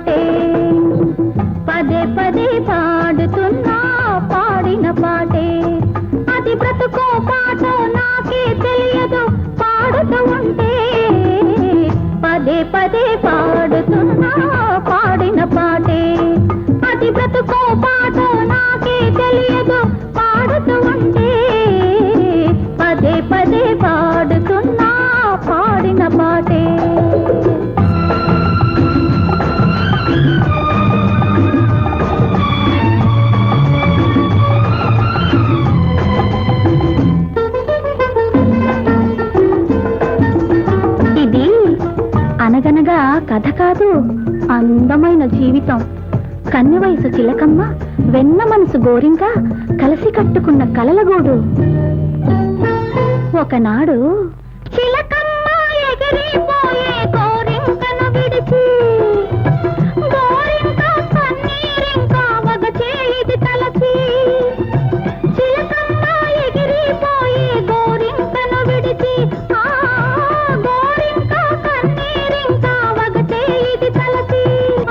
పాటే పదే పదే పాడుతున్నా పాడిన పాటే అది బ్రతుకో పాటో నాకే తెలియదు పాడుతూ ఉంటే పదే పదే పాడుతున్నా పాడిన పాటే అది బ్రతుకో పాటో నాకే తెలియదు పాడుతూ ఉంటే పదే పదే పాడుతున్నా పాడిన పాటే ఇది అనగనగా కథ కాదు, అందమైన జీవితం. కన్య వయసు చిలకమ్మ, వెన్న మనసు గోరింక కలిసి కట్టుకున్న కలలగూడు. ఒకనాడు చిలకమ్మ ఎగిరిపోయే గోరింకను విడిచి గోరింక కన్నీరింక వగచే ఇది తలచి చిలకమ్మ ఎగిరిపోయే గోరింకను విడిచి గోరింక కన్నీరింక వగచే ఇది తలచి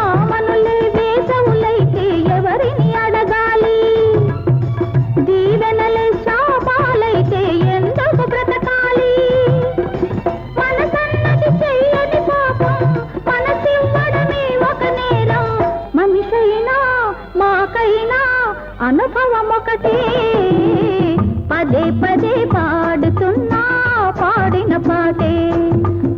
ఆమనులే వేసవులైతే ఎవరిని అడగాలి దీవెనలే శాపాలైతే ఎందుకు బ్రతకాలి మనసన్నది చెయ్యని పాపం మనసివ్వడమే ఒక నేరం మనిషైనా మాకైనా అనుభవం ఒకటే పదే పదే పాడుతున్నా పాడిన పాటే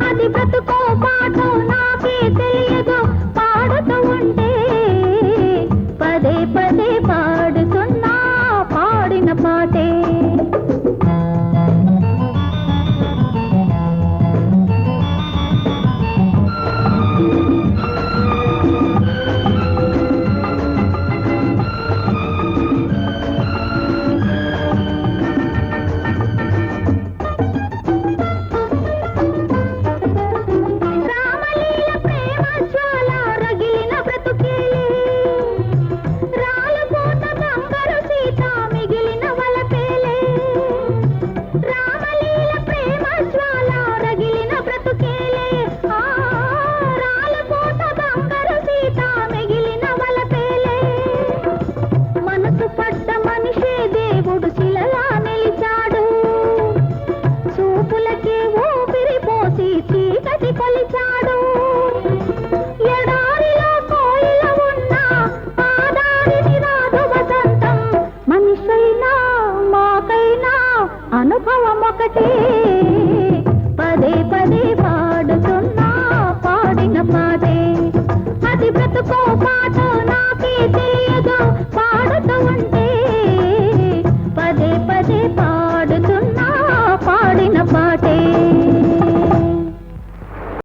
అది బ్రతుకో పాటో నాకే తెలియదు పాడుతూ ఉంటే పదే పదే పాడుతున్నా పాడిన పాటే రామలీల ప్రేమ జ్వాల రగిలిన బ్రతుకేలే రాలపోత బంగారు సీత మిగిలిన వలపేలే రామలీల ప్రేమ జ్వాల రగిలిన బ్రతుకేలే రాలపోత బంగారు సీత మిగిలిన వలపేలే మనసు పడ్డ మనిషే దేవుడు శిలలా నిలిచాడు చూపులకే ఊపిరి పోసి చీకటి కొలిచాడు ఎడారిలో కోయిల ఉన్న ఆదారిని రాదు వసంతం మనిషైనా మాకైనా అనుభవం ఒకటే